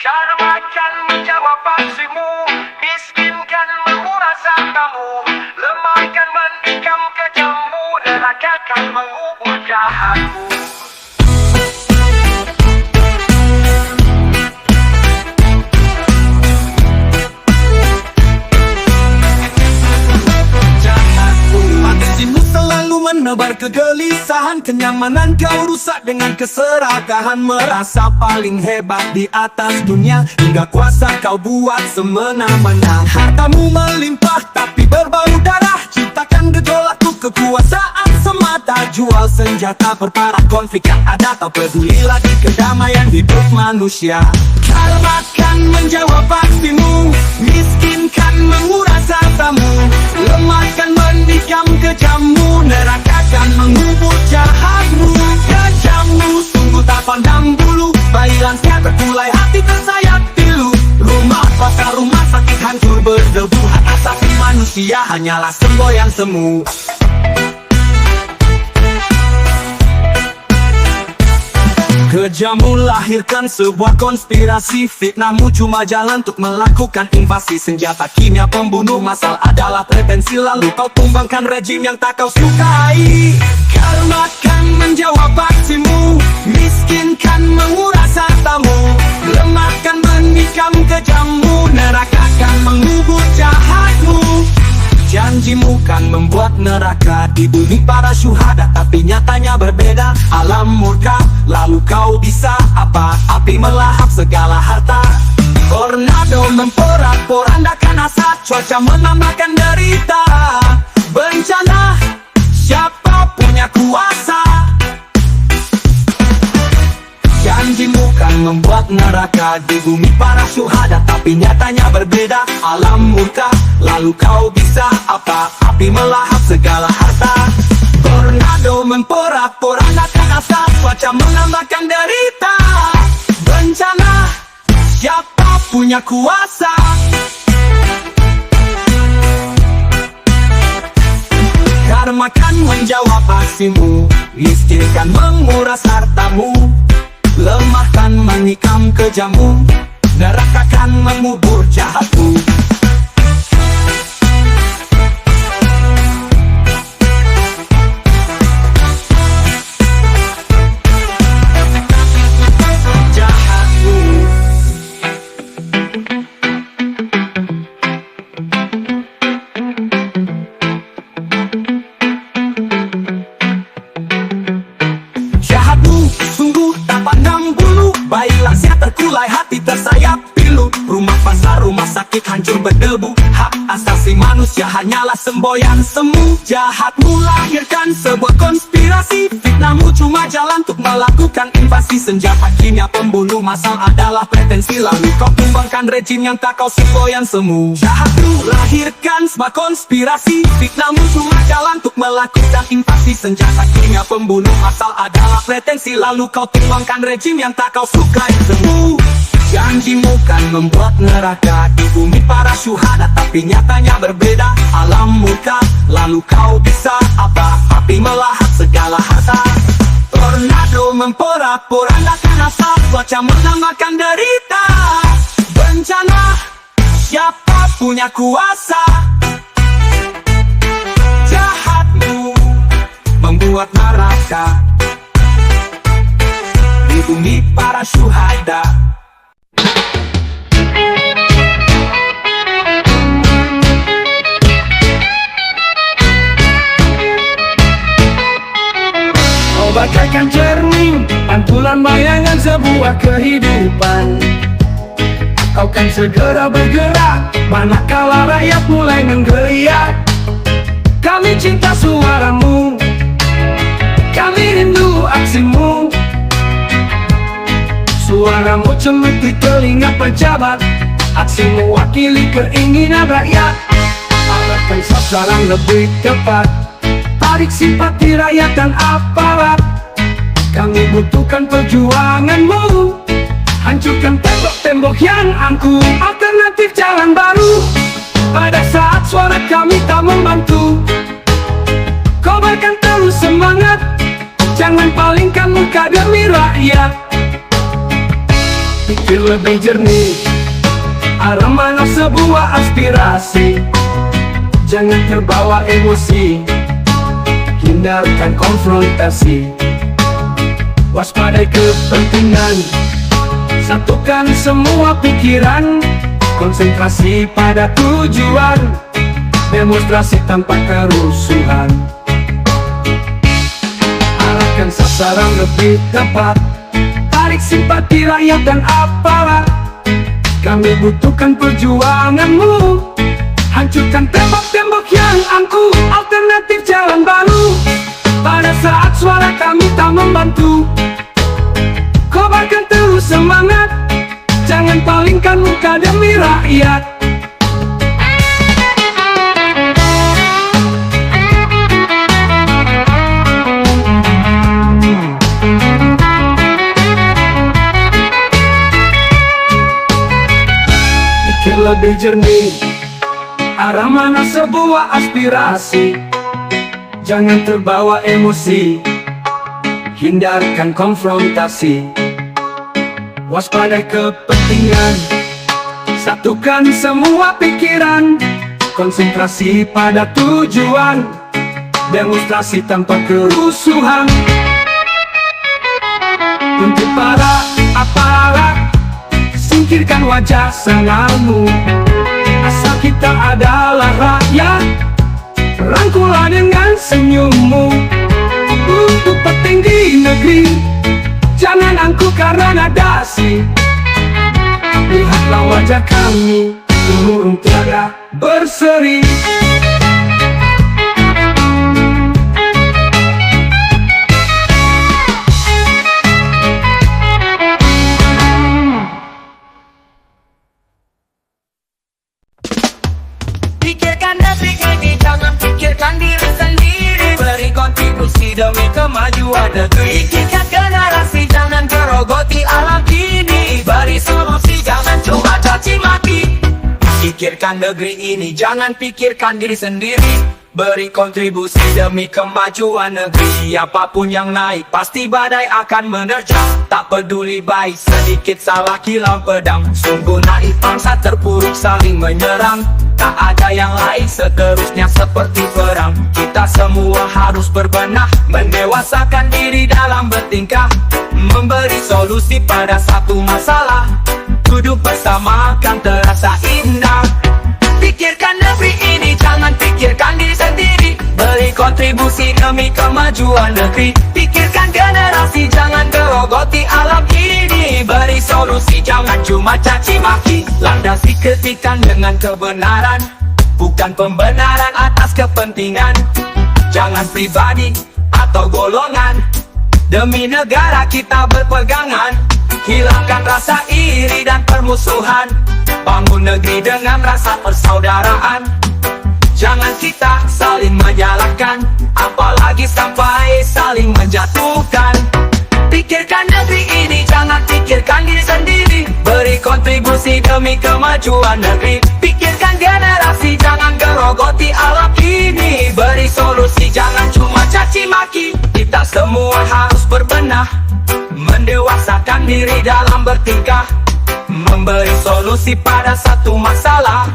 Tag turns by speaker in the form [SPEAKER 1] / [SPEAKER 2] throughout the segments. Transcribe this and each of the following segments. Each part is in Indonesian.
[SPEAKER 1] Karma akan menjawab aksimu, miskinkan menguras hartamu, lemahkan menikam kejammu, neraka akan mengubur jahatmu. Aksimu selalu menebar kegelisahan, kenyamanan kau rusak dengan keserakahan, merasa paling hebat di atas dunia, hingga kuasa kau buat semena-mena. Hartamu melimpah tapi berbau darah, ciptakan gejolak tuh kekuasaan semata, jual senjata perparah konflik yang ada, tak peduli lagi kedamaian hidup manusia. Karma akan menjawab aksimu, miskinkan menguras hartamu, lemahkan menikam kejammu, neraka akan mengubur jahatmu. Kejammu sungguh tak pandang bulu, bayi lansia terkulai hati tersayat pilu, rumah pasar rumah sakit hancur berdebu, hak asasi manusia hanyalah semboyan semu. Kejammu lahirkan sebuah konspirasi, fitnahmu cuma jalan untuk melakukan invasi, senjata kimia pembunuh massal adalah pretensi, lalu kau tumbangkan rejim yang tak kau sukai. Karma akan menjawab aksimu, miskinkan menguras hartamu, lemahkan menikam kejammu, neraka akan mengubur jahatmu. Janjimu kan membuat neraka di bumi para syuhada, tapi nyatanya berbeda. Alam murka, lalu kau bisa apa? Api melahap segala harta, tornado memporak-porandakan asap, cuaca menambahkan derita, bencana siapa punya kuasa? Janjimu kan membuat neraka di bumi para syuhada, tapi nyatanya berbeda. Alam murka, lalu kau bisa apa? Api melahap segala harta, tornado memporak-porandakan asap, cuaca menambahkan derita, bencana siapa punya kuasa? Karma kan menjawab aksimu, miskinkan menguras hartamu, lemahkan menikam kejammu, neraka akan mengubur jahatmu. Terkulai hati tersayat pilu, rumah pasar rumah sakit hancur berdebu, hak asasi manusia hanyalah semboyan semu. Jahatmu lahirkan sebuah konspirasi, fitnahmu cuma jalan untuk melakukan invasi, senjata kimia pembunuh massal adalah pretensi, lalu kau tumbangkan rejim yang tak kau semboyan semu. Jahatmu lahirkan sebuah konspirasi, fitnahmu cuma jalan untuk melakukan invasi, senjata kimia pembunuh massal adalah pretensi, lalu kau tumbangkan rejim yang tak kau sukai semu. Janjimu kan membuat neraka di bumi para syuhada, tapi nyatanya berbeda. Alam murka, lalu kau bisa apa? Api melahap segala harta, tornado memporak-porandakan asap, cuaca menambahkan derita, bencana siapa punya kuasa? Jahatmu membuat neraka di bumi para syuhada.
[SPEAKER 2] Kau bagaikan cermin, pantulan bayangan sebuah kehidupan. Kau kan segera bergerak, manakala rakyat mulai menggeliat. Kami cinta suaramu, kami rindu aksimu. Suaramu celup di telinga pejabat, aksimu wakili keinginan rakyat. Arahkan sasaran lebih tepat, tarik simpati rakyat dan aparat. Kami butuhkan perjuanganmu, hancurkan tembok-tembok yang angkuh. Alternatif jalan baru, pada saat suara kami tak membantu. Kobarkan terus semangat, jangan palingkan muka demi rakyat. Pikir lebih jernih, arah mana sebuah aspirasi. Jangan terbawa emosi, hindarkan konfrontasi. Waspadai kepentingan, satukan semua pikiran. Konsentrasi pada tujuan, demonstrasi tanpa kerusuhan. Arahkan sasaran lebih tepat, tarik simpati rakyat dan aparat. Kami butuhkan perjuanganmu, hancurkan tembok-tembok yang angkuh. Alternatif jalan baru, pada saat suara kami tak membantu. Kobarkan terus semangat, jangan palingkan muka demi rakyat. Pikir lebih jernih, arah mana sebuah aspirasi. Jangan terbawa emosi, hindarkan konfrontasi. Waspadai kepentingan, satukan semua pikiran. Konsentrasi pada tujuan, demonstrasi tanpa kerusuhan. Untuk para aparat, singkirkan wajah sangarmu. Asal kita adalah rakyat, rangkullah dengan senyummu. Untuk petinggi negeri, jangan angkuh karena nadasi. Lihatlah wajah kami, turun tiada berseri.
[SPEAKER 3] Pikirkan negeri ini, jangan pikirkan diri sendiri. Beri kontribusi demi kemajuan negeri. Pikirkan generasi, jangan gerogoti alam ini. Beri solusi, jangan cuma caci maki. Pikirkan negeri ini, jangan pikirkan diri sendiri. Beri kontribusi demi kemajuan negeri. Apapun yang naik, pasti badai akan menerjang. Tak peduli baik, sedikit salah kilau pedang. Sungguh naif bangsa terpuruk saling menyerang. Tak ada yang lain, seterusnya seperti perang. Kita semua harus berbenah, mendewasakan diri dalam bertingkah. Memberi solusi pada satu masalah, duduk bersama kan terasa indah. Pikirkan negeri ini, jangan pikirkan diri sendiri. Beri kontribusi demi kemajuan negeri. Pikirkan generasi, jangan gerogoti alam ini. Beri solusi, jangan cuma caci maki. Landasi kritikan dengan kebenaran, bukan pembenaran atas kepentingan. Jangan pribadi atau golongan, demi negara kita berpegangan. Hilangkan rasa iri dan permusuhan, bangun negeri dengan rasa persaudaraan. Jangan kita saling menyalahkan, apalagi sampai saling menjatuhkan. Pikirkan negeri ini, jangan pikirkan diri sendiri. Beri kontribusi demi kemajuan negeri. Pikirkan generasi, jangan gerogoti alam ini. Beri solusi, jangan cuma caci maki. Kita semua harus berbenah, mendewasakan diri dalam bertingkah. Memberi solusi pada satu masalah,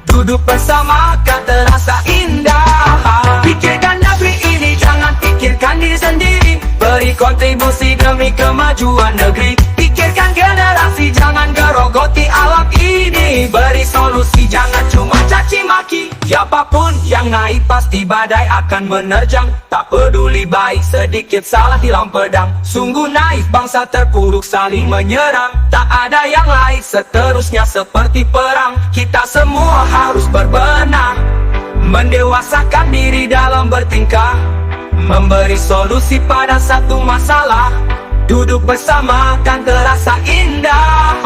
[SPEAKER 3] duduk bersama kan terasa indah. Pikirkan negeri ini, jangan pikirkan diri sendiri. Beri kontribusi demi kemajuan negeri. Pikirkan generasi, jangan gerogoti alam ini. Beri solusi, jangan cuma caci maki. Siapapun yang naik pasti badai akan menerjang. Tak peduli baik, sedikit salah hilang pedang. Sungguh naif bangsa terpuruk saling menyerang. Tak ada yang lain, seterusnya seperti perang. Kita semua harus berbenah, mendewasakan diri dalam bertingkah. Memberi solusi pada satu masalah, duduk bersama kan terasa indah.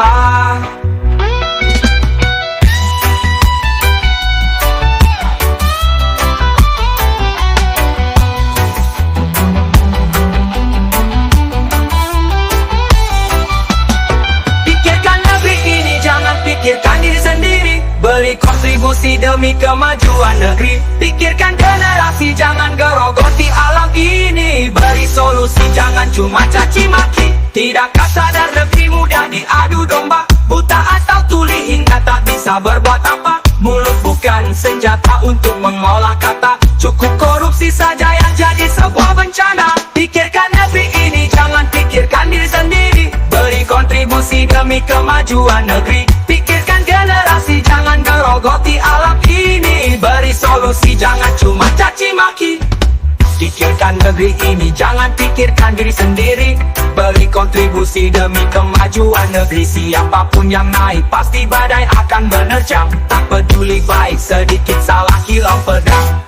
[SPEAKER 3] Pikirkan negeri ini, jangan pikirkan diri sendiri. Beri kontribusi demi kemajuan negeri. Pikirkan generasi, jangan gerogoti alam ini. Beri solusi, jangan cuma caci maki.
[SPEAKER 1] Tidakkah sadar negeri mudah diadu domba? Buta atau tuli hingga tak bisa berbuat apa? Mulut bukan senjata untuk mengolah kata. Cukup korupsi saja yang jadi sebuah bencana. Pikirkan negeri ini, jangan pikirkan diri sendiri. Beri kontribusi demi kemajuan negeri. Pikirkan generasi, jangan gerogoti alam ini. Beri solusi, jangan cuma caci maki. Pikirkan negeri ini, jangan pikirkan diri sendiri. Beri kontribusi demi kemajuan negeri. Siapapun yang naik, pasti badai akan menerjang. Tak peduli baik, sedikit salah kilau pedang.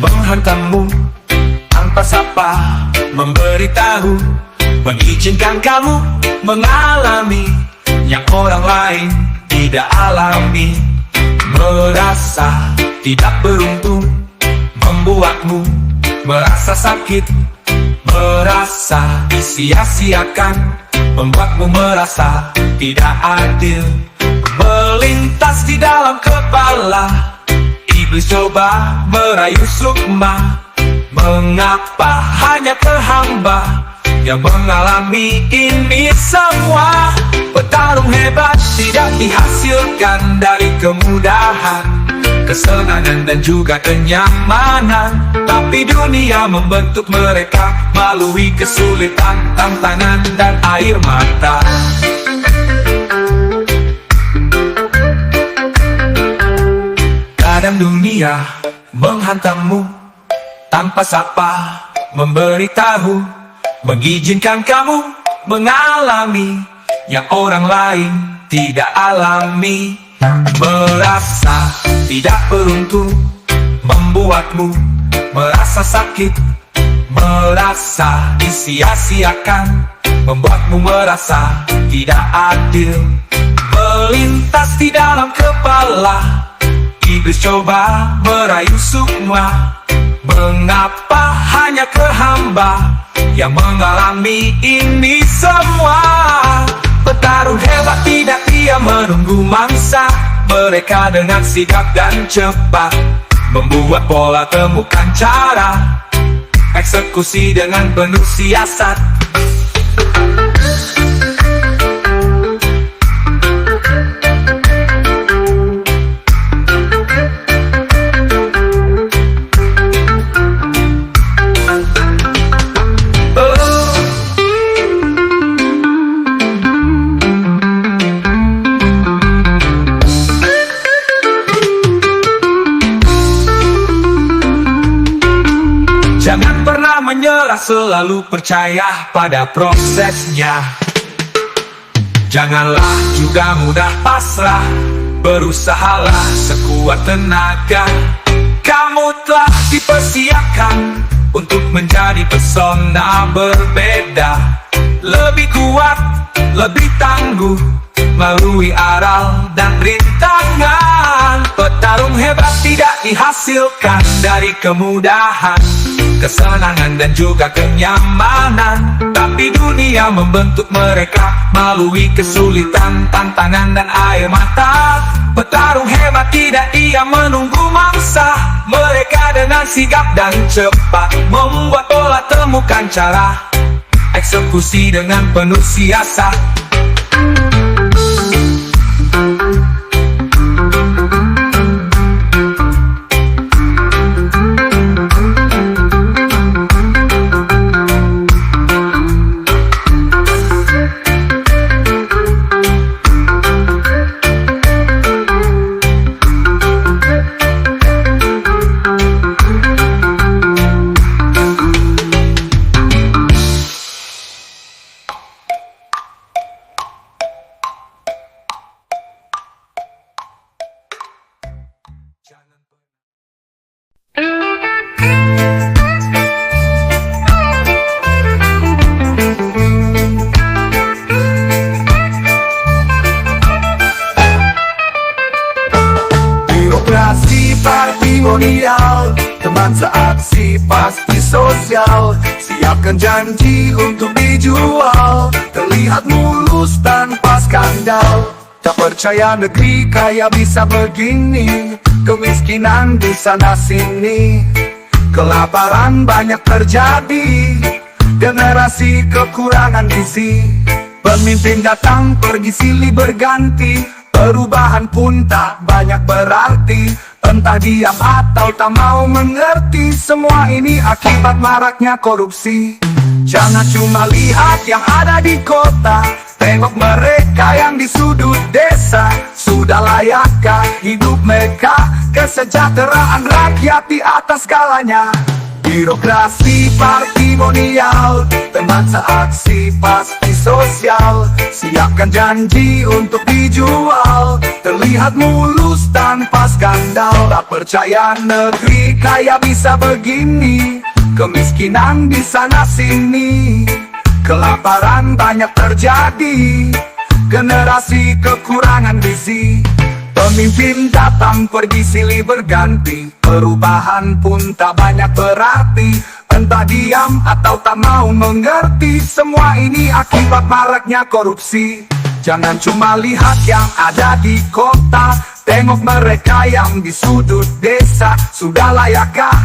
[SPEAKER 2] Menghantammu tanpa sapa, memberitahu, mengizinkan kamu mengalami yang orang lain tidak alami. Merasa tidak beruntung, membuatmu merasa sakit, merasa disia-siakan, membuatmu merasa tidak adil. Melintas di dalam kepala, iblis coba merayu sukma. Mengapa hanya ke hamba yang mengalami ini semua? Petarung hebat tidak dihasilkan dari kemudahan, kesenangan dan juga kenyamanan. Tapi dunia membentuk mereka melalui kesulitan, tantangan dan air mata. Kadang dunia menghantammu tanpa sapa, memberitahu, mengizinkan kamu mengalami yang orang lain tidak alami. Merasa tidak beruntung, membuatmu merasa sakit, merasa disia-siakan, membuatmu merasa tidak adil. Melintas di dalam kepala, iblis coba merayu sukma. Mengapa hanya ke hamba yang mengalami ini semua? Petarung hebat tidak diam menunggu mangsa. Mereka dengan sigap dan cepat membuat pola, temukan cara, eksekusi dengan penuh siasat. Jangan pernah menyerah, selalu percaya pada prosesnya. Janganlah juga mudah pasrah, berusahalah sekuat tenaga. Kamu telah dipersiapkan untuk menjadi pesona berbeda. Lebih kuat, lebih tangguh, melalui aral dan rintangan. Petarung hebat tidak dihasilkan dari kemudahan, kesenangan dan juga kenyamanan. Tapi dunia membentuk mereka melalui kesulitan, tantangan dan air mata. Petarung hebat tidak diam menunggu mangsa. Mereka dengan sigap dan cepat membuat pola, temukan cara, eksekusi dengan penuh siasat. Teman seaksi pasti sosial, siapkan janji untuk dijual. Terlihat mulus tanpa skandal. Tak percaya negeri kaya bisa begini, kemiskinan di sana sini, kelaparan banyak terjadi, generasi kekurangan gizi. Pemimpin datang pergi silih berganti, perubahan pun tak banyak berarti. Entah diam atau tak mau mengerti, semua ini akibat maraknya korupsi. Jangan cuma lihat yang ada di kota, tengok mereka yang di sudut desa. Sudah layakkah hidup mereka? Kesejahteraan rakyat di atas segalanya. Birokrasi patrimonial, teman seaksi pasti sosial. Siapkan janji untuk dijual, terlihat mulus tanpa skandal. Tak percaya negeri kaya bisa begini, kemiskinan di sana sini, kelaparan banyak terjadi, generasi kekurangan gizi. Pemimpin datang pergi silih berganti, perubahan pun tak banyak berarti. Entah diam atau tak mau mengerti, semua ini akibat maraknya korupsi. Jangan cuma lihat yang ada di kota, tengok mereka yang di sudut desa. Sudah layakkah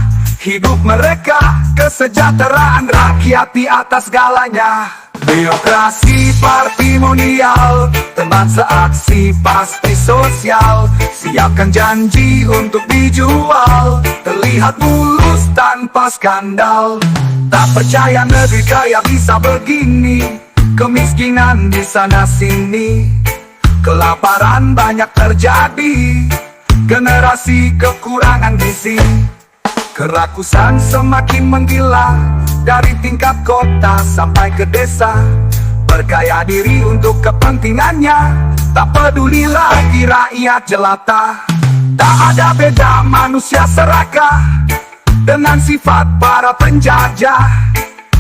[SPEAKER 2] hidup mereka? Kesejahteraan rakyat di atas segalanya. Birokrasi patrimonial, teman seaksi pasti sosial. Siapkan janji untuk dijual, terlihat mulus tanpa skandal. Tak percaya negeri kaya bisa begini, kemiskinan di sana sini, kelaparan banyak terjadi, generasi kekurangan gizi. Kerakusan semakin menggila, dari tingkat kota sampai ke desa. Berkaya diri untuk kepentingannya, tak peduli lagi rakyat jelata. Tak ada beda manusia serakah dengan sifat para penjajah.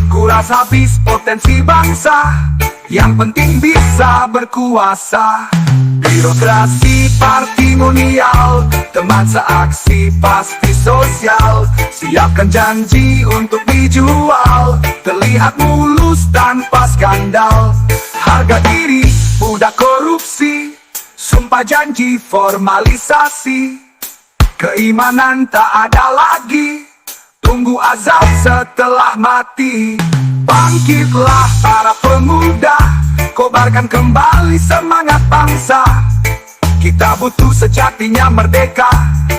[SPEAKER 2] Kuras habis potensi bangsa, yang penting bisa berkuasa. Birokrasi patrimonial, teman seaksi pasti sosial. Siapkan janji untuk dijual, terlihat mulus tanpa skandal. Harga diri, budak korupsi, sumpah janji formalisasi. Keimanan tak ada lagi, tunggu azab setelah mati. Bangkitlah para pemuda, kobarkan kembali semangat bangsa. Kita butuh sejatinya merdeka,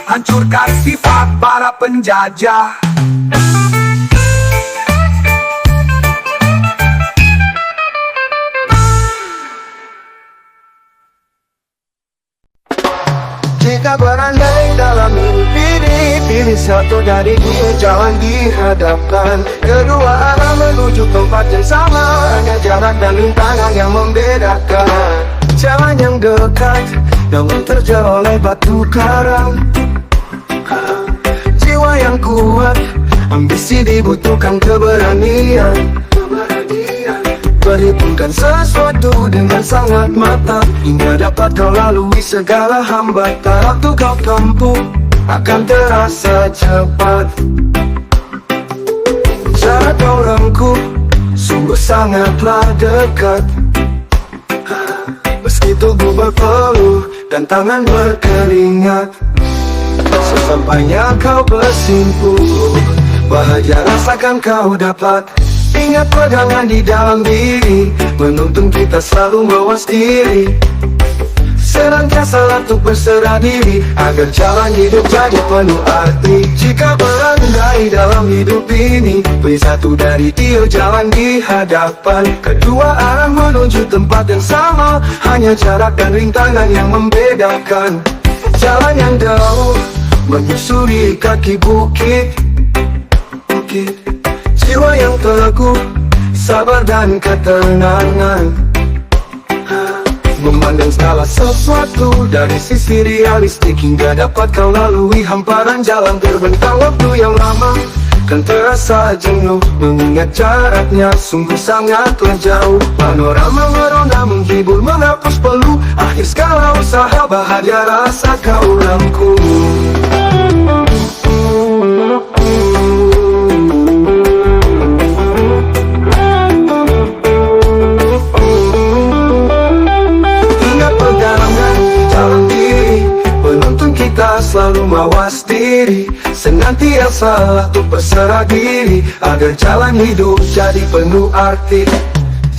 [SPEAKER 2] hancurkan sifat para penjajah.
[SPEAKER 4] Jika berandai dalam hidup ini, pilih satu dari dua jalan dihadapkan. Kedua arah menuju tempat yang sama, hanya jarak dan rintangan yang membedakan. Jalan yang dekat, namun terjal oleh batu karang. Jiwa yang kuat, ambisi dibutuhkan keberanian. Perhitungkan sesuatu dengan sangat matang, hingga dapat kau lalui segala hambatan. Waktu kau tempuh akan terasa cepat, jarak kau remku sungguh sangatlah dekat. Meski tubuh berpeluh dan tangan berkeringat, sesampainya kau bersimpuh, bahagia rasakan kau dapat. Ingat pegangan di dalam diri, menuntun kita selalu mawas diri. Senantiasa untuk berserah diri, agar jalan hidup jadi penuh arti. Jika berandai dalam hidup ini, pilih satu dari tiga jalan di hadapan. Kedua arah menuju tempat yang sama, hanya jarak dan rintangan yang membedakan. Jalan yang jauh menyusuri kaki bukit, jiwa yang teguh, sabar dan ketenangan. Memandang segala sesuatu dari sisi realistik, hingga dapat kau lalui hamparan jalan terbentang. Waktu yang lama kan terasa jenuh, mengingat jaraknya sungguh sangatlah jauh. Panorama merona menghibur, menghapus peluh, akhir segala usaha bahagia rasa kau rangkul. yang salah untuk berserah diri, agar jalan hidup jadi penuh arti.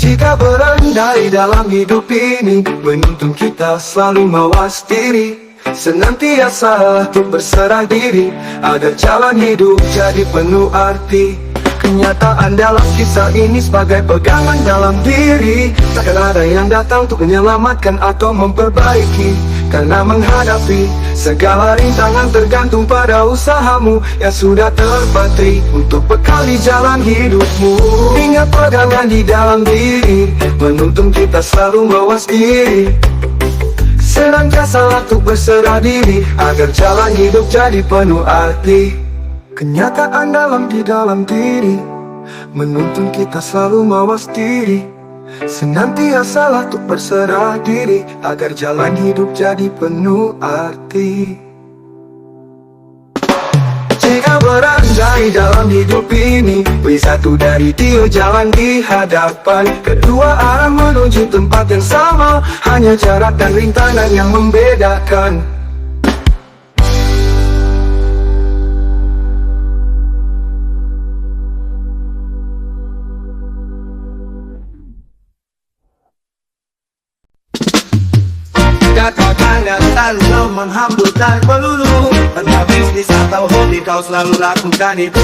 [SPEAKER 4] Jika berandai dalam hidup ini, menuntun kita selalu mawas diri, senantiasa untuk berserah diri, agar jalan hidup jadi penuh arti. Kenyataan dalam kisah ini sebagai pegangan dalam diri, takkan ada yang datang untuk menyelamatkan atau memperbaiki. Karena menghadapi segala rintangan tergantung pada usahamu yang sudah terpatri untuk bekal di jalan hidupmu. Ingat pegangan di dalam diri, menuntun kita selalu mawas diri, senantiasa untuk berserah diri, agar jalan hidup jadi penuh arti. Kenyataan di dalam diri, menuntun kita selalu mawas diri, senantiasa untuk berserah diri, agar jalan hidup jadi penuh arti. Jika berandai dalam hidup ini, pilih satu dari tiga jalan di hadapan. Kedua arah menuju tempat yang sama, hanya jarak dan rintangan yang membedakan.
[SPEAKER 3] Katakan yang selalu menghamburkan peluru, entah bisnis atau hobi kau selalu lakukan itu.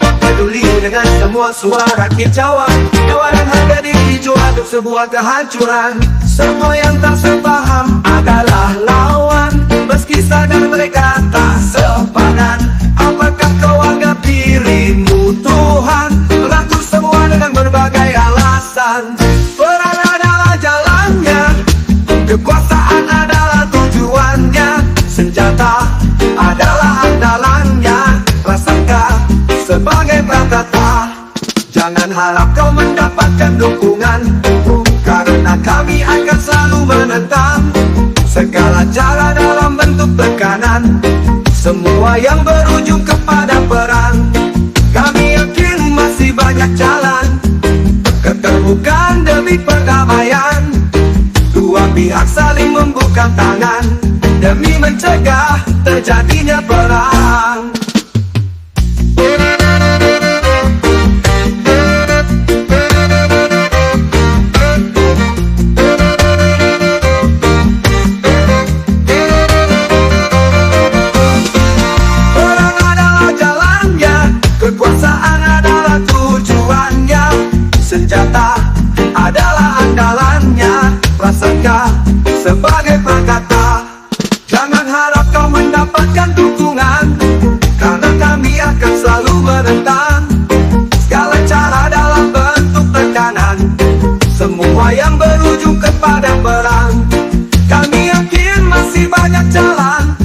[SPEAKER 3] Tak peduli dengan semua suara kicauan, tawaran harga diri jual untuk sebuah kehancuran. Semua yang tak sepaham adalah lawan, meski sadar mereka tak sepadan. Apakah kau anggap dirimu Tuhan, mengatur semua dengan berbagai alasan? Peran adalah jalannya, kekuasaan adalah tujuannya, senjata adalah andalannya, rasakan sebagai perkata. Jangan harap kau mendapatkan dukunganku, karena kami akan selalu menentang segala cara dalam bentuk tekanan, semua yang berujung kepada perang. Kami yakin masih banyak jalan, keterbukaan demi perdamaian. Dua pihak saling membuka tangan demi mencegah terjadinya perang. Perang adalah jalannya, kekuasaan adalah tujuannya, senjata adalah andalannya, prasangka sebagai perkata. Jangan harap kau mendapatkan dukungan, karena kami akan selalu menentang segala cara dalam bentuk tekanan, semua yang berujung kepada perang. Kami yakin masih banyak jalan,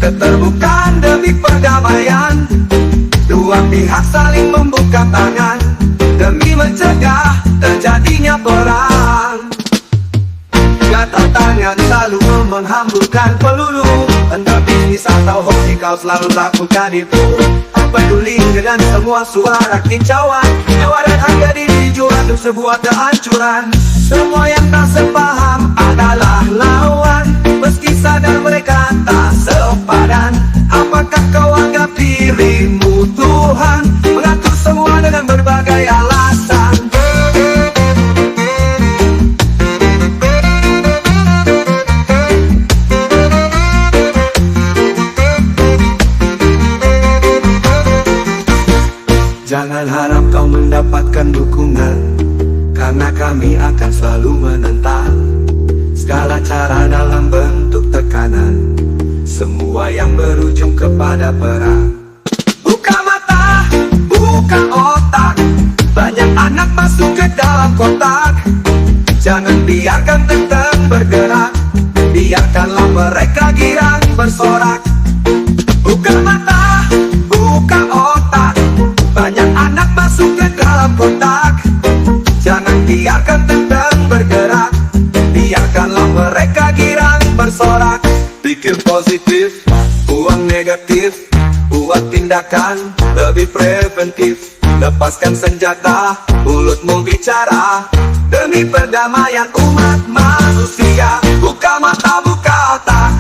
[SPEAKER 3] keterbukaan demi perdamaian. Dua pihak saling membuka tangan demi mencegah terjadinya perang. Catatan yang selalu menghamburkan peluru, entah bisnis atau hobi kau selalu lakukan itu. Tak peduli dengan semua suara kicauan, tawaran harga diri jual untuk sebuah kehancuran. Semua yang tak sepaham adalah lawan, meski sadar mereka tak sepadan. Apakah kau anggap dirimu Tuhan, mengatur semua dengan berbagai alasan? Jangan harap kau mendapatkan dukungan, karena kami akan selalu menentang segala cara dalam bentuk tekanan, semua yang berujung kepada perang. Buka mata, buka otak, banyak anak masuk ke dalam kotak. Jangan biarkan tentang bergerak, biarkanlah mereka girang bersorak. Buka mata, buka otak, banyak anak masuk ke dalam kotak. Jangan biarkan tentang bergerak, biarkanlah mereka girang bersorak. Pikir positif, buang negatif, buat tindakan lebih preventif. Lepaskan senjata, mulutmu bicara demi perdamaian umat manusia. Buka mata, buka otak.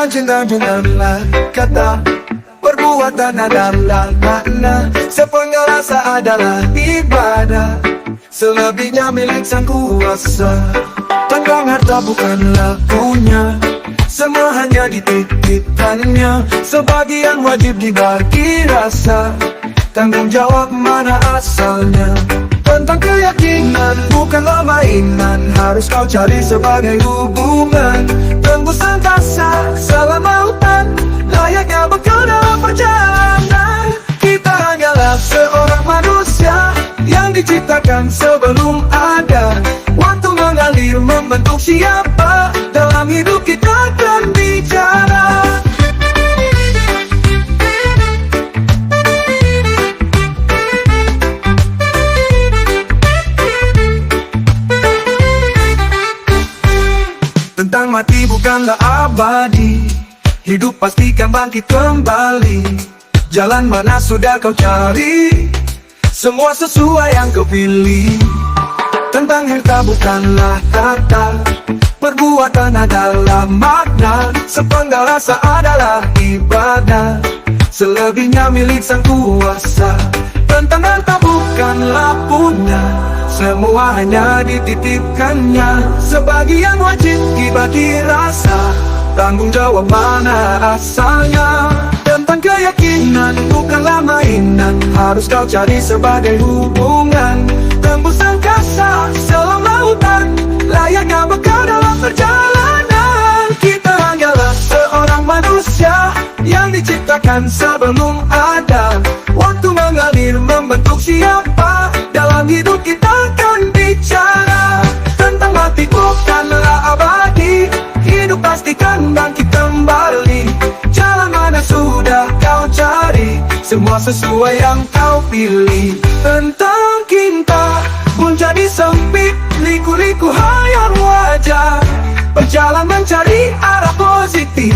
[SPEAKER 4] Dengarlah kata perbuatan adalah makna, sepenuhnya rasa adalah ibadah, selebihnya milik sang kuasa. Tentang harta bukanlah punya, semua hanya dititipkannya. Sebagian wajib dibagi rasa, tanggung jawab mana asalnya. Tentang keyakinan bukanlah mainan, harus kau cari sebagai hubungan. Tembus angkasa selama lautan, layaknya bekal dalam perjalanan. Kita hanyalah seorang manusia yang diciptakan sebelum ada. Waktu mengalir membentuk siapa, dalam hidup kita akan bicara. Tentang mati bukanlah abadi, hidup pastikan bangkit kembali. Jalan mana sudah kau cari, semua sesuai yang kau pilih. Tentang harta bukanlah kata, perbuatan adalah makna, sepenggal rasa adalah ibadah, selebihnya milik sang kuasa. Tentang harta bukanlah punya, semua hanya dititipkannya. Sebagian wajib dibagi rasa, tanggung jawab mana asalnya. Tentang keyakinan bukanlah mainan, harus kau cari sebagai hubungan. Tembus angkasa selam lautan, layaknya bekal dalam perjalanan. Kita hanyalah seorang manusia yang diciptakan sebelum ada. Waktu mengalir membentuk siapa, dalam hidup kita akan bicara. Tentang mati bukanlah abadi, hidup pastikan bangkit kembali. Jalan mana sudah kau cari, semua sesuai yang kau pilih. Tentang cinta menjadi sempit, liku-liku hayal wajah, berjalan mencari arah positif,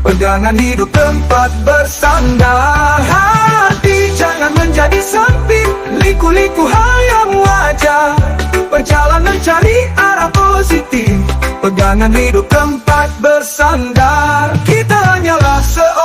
[SPEAKER 4] pegangan hidup tempat bersandar. Hati jangan menjadi sempit, liku-liku hayal wajah, berjalan mencari arah positif, pegangan hidup tempat bersandar. Kita hanyalah seorang